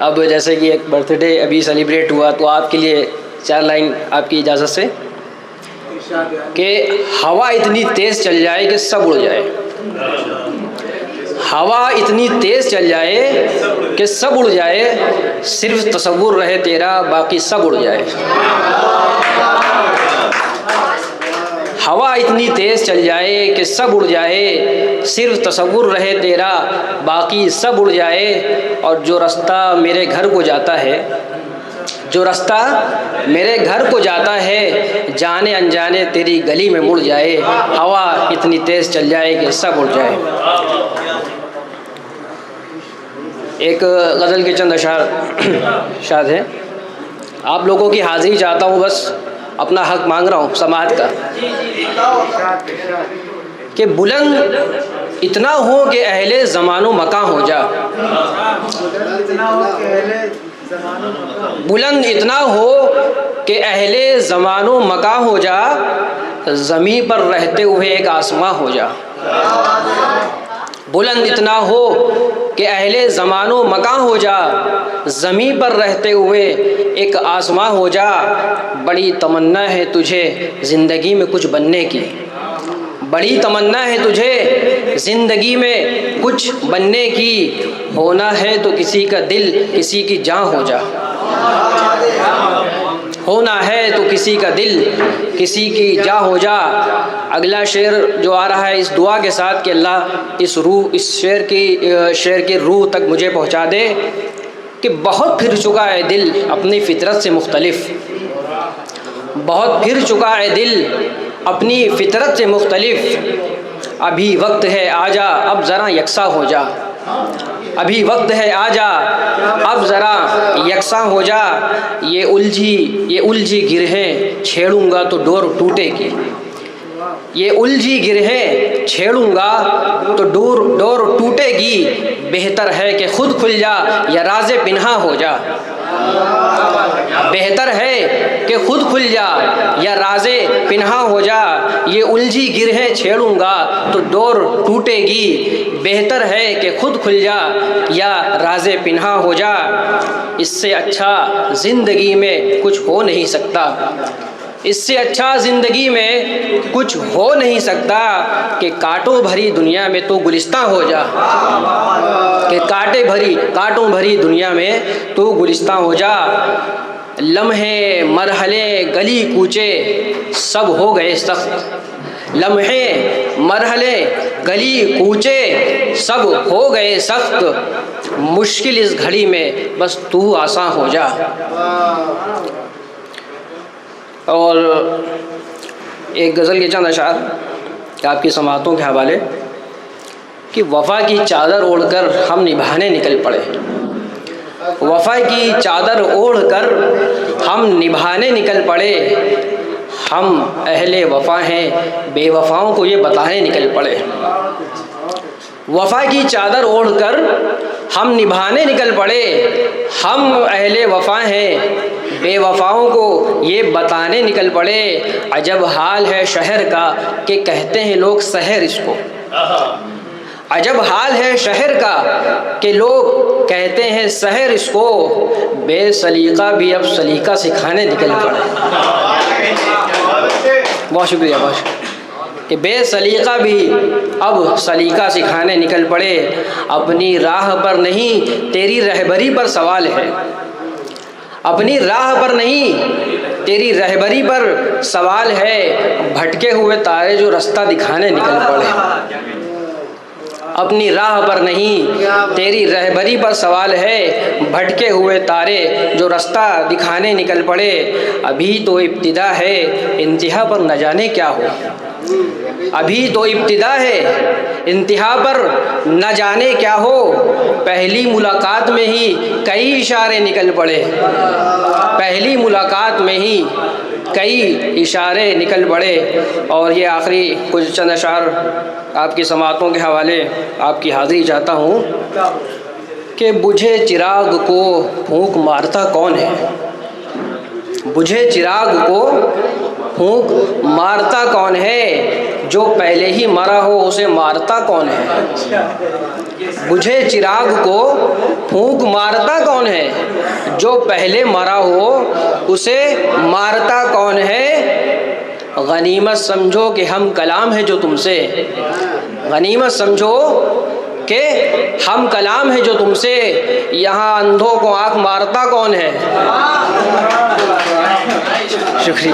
اب جیسے کہ ایک برتھ ڈے ابھی سیلیبریٹ ہوا تو آپ کے لیے 4 لائن آپ کی اجازت سے کہ ہوا اتنی تیز چل جائے کہ سب اڑ جائے. ہوا اتنی تیز چل جائے کہ سب اڑ جائے, صرف تصور رہے تیرا باقی سب اڑ جائے. ہوا اتنی تیز چل جائے کہ سب اڑ جائے, صرف تصور رہے تیرا باقی سب اڑ جائے. اور جو رستہ میرے گھر کو جاتا ہے, جو رستہ میرے گھر کو جاتا ہے, جانے انجانے تیری گلی میں مڑ جائے. ہوا اتنی تیز چل جائے کہ سب اڑ جائے. ایک غزل کے چند اشعار شاد ہیں. آپ لوگوں کی حاضری چاہتا ہوں, بس اپنا حق مانگ رہا ہوں سماعت کا. کہ بلند اتنا ہو کہ اہل زمان و مکان ہو جا. بلند اتنا ہو کہ اہل زمان و مکان ہو جا, زمین پر رہتے ہوئے ایک آسماں ہو جا. بلند اتنا ہو کہ اہل زمان و مکان ہو جا, زمین پر رہتے ہوئے ایک آسماں ہو جا. بڑی تمنا ہے تجھے زندگی میں کچھ بننے کی, بڑی تمنا ہے تجھے زندگی میں کچھ بننے کی. ہونا ہے تو کسی کا دل کسی کی جان ہو جا. ہونا ہے تو کسی کا دل کسی کی جان ہو جا. اگلا شعر جو آ رہا ہے اس دعا کے ساتھ کہ اللہ اس شعر کی روح تک مجھے پہنچا دے کہ بہت پھر چکا ہے دل اپنی فطرت سے مختلف. بہت پھر چکا ہے دل اپنی فطرت سے مختلف. ابھی وقت ہے آجا اب ذرا یکساں ہو جا. ابھی وقت ہے آجا اب ذرا یکساں ہو جا. یہ الجھی گرہیں چھیڑوں گا تو ڈور ٹوٹے گی. یہ الجھی گرہیں چھیڑوں گا تو ڈور ٹوٹے گی. بہتر ہے کہ خود کھل جا یا راز پنہاں ہو جا. بہتر ہے کہ خود کھل جا یا راز پنہاں ہو جا. یہ الجھی گرہیں چھیڑوں گا تو ڈور ٹوٹے گی. بہتر ہے کہ خود کھل جا یا راز پنہاں ہو جا. اس سے اچھا زندگی میں کچھ ہو نہیں سکتا. اس سے اچھا زندگی میں کچھ ہو نہیں سکتا کہ کانٹوں بھری دنیا میں تو گلستاں ہو جا. کہ کانٹوں بھری دنیا میں تو گلستاں ہو جا. لمحے مرحلے گلی کوچے سب ہو گئے سخت. لمحے مرحلے گلی کوچے سب ہو گئے سخت. مشکل اس گھڑی میں بس تو آساں ہو جا. اور ایک غزل کے چند اشعار آپ کی سماعتوں کے حوالے کہ وفا کی چادر اوڑھ کر ہم نبھانے نکل پڑے. وفا کی چادر اوڑھ کر ہم نبھانے نکل پڑے. ہم اہل وفا ہیں بے وفاؤں کو یہ بتانے نکل پڑے. وفا کی چادر اوڑھ کر ہم نبھانے نکل پڑے. ہم اہل وفا ہیں بے وفاؤں کو یہ بتانے نکل پڑے. عجب حال ہے شہر کا کہ کہتے ہیں لوگ سحر اس کو. عجب حال ہے شہر کا کہ لوگ کہتے ہیں سحر اس کو. بے سلیقہ بھی اب سلیقہ سکھانے نکل پڑے. بہت شکریہ کہ بے سلیقہ بھی اب سلیقہ سکھانے نکل پڑے. اپنی راہ پر نہیں تیری رہبری پر سوال ہے. اپنی راہ پر نہیں تیری رہبری پر سوال ہے. بھٹکے ہوئے تارے جو رستہ دکھانے نکل پڑے. اپنی راہ پر نہیں تیری رہبری پر سوال ہے. بھٹکے ہوئے تارے جو رستہ دکھانے نکل پڑے. ابھی تو ابتدا ہے انتہا پر نہ جانے کیا ہو. ابھی تو ابتدا ہے انتہا پر نہ جانے کیا ہو. پہلی ملاقات میں ہی کئی اشارے نکل پڑے. پہلی ملاقات میں ہی کئی اشارے نکل پڑے. اور یہ آخری کچھ چند اشعار آپ کی سماعتوں کے حوالے آپ کی حاضری چاہتا ہوں کہ بجھے چراغ کو پھونک مارتا کون ہے. بجھے چراغ کو پھونک مارتا کون ہے. جو پہلے ہی مرا ہو اسے مارتا کون ہے؟ بجھے چراغ کو پھونک مارتا کون ہے؟ جو پہلے مرا ہو اسے مارتا کون ہے؟ غنیمت سمجھو کہ ہم کلام ہے جو تم سے، غنیمت سمجھو کہ ہم کلام ہے جو تم سے، یہاں اندھوں کو آنکھ مارتا کون ہے؟ شکریہ۔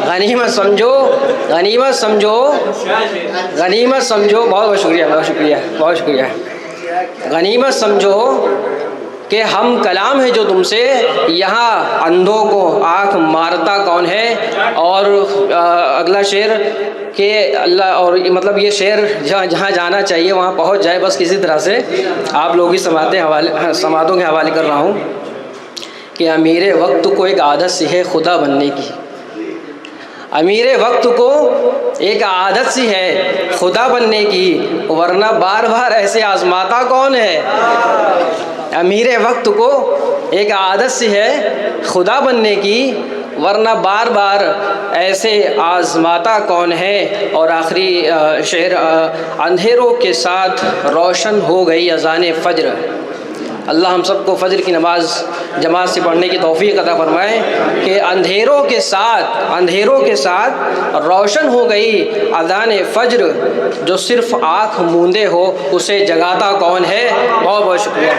غنیمت سمجھو، غنیمت سمجھو، غنیمت سمجھو، بہت بہت شکریہ، بہت شکریہ، بہت شکریہ۔ غنیمت سمجھو کہ ہم کلام ہے جو تم سے، یہاں اندھوں کو آنکھ مارتا کون ہے؟ اور اگلا شعر کہ اللہ، اور مطلب یہ شعر جہاں جانا چاہیے وہاں پہنچ جائے، بس کسی طرح سے آپ لوگ کی سماعتوں کے حوالے کر رہا ہوں کہ امیر وقت کو ایک عادت سی ہے خدا بننے کی، امیر وقت کو ایک عادت سی ہے خدا بننے کی، ورنہ بار بار ایسے آزماتا کون ہے؟ امیر وقت کو ایک عادت سی ہے خدا بننے کی، ورنہ بار بار ایسے آزماتا کون ہے؟ اور آخری شعر، اندھیروں کے ساتھ روشن ہو گئی اذان فجر۔ اللہ ہم سب کو فجر کی نماز جماعت سے پڑھنے کی توفیق عطا فرمائے کہ اندھیروں کے ساتھ روشن ہو گئی اذان فجر، جو صرف آنکھ موندے ہو اسے جگاتا کون ہے؟ بہت بہت شکریہ۔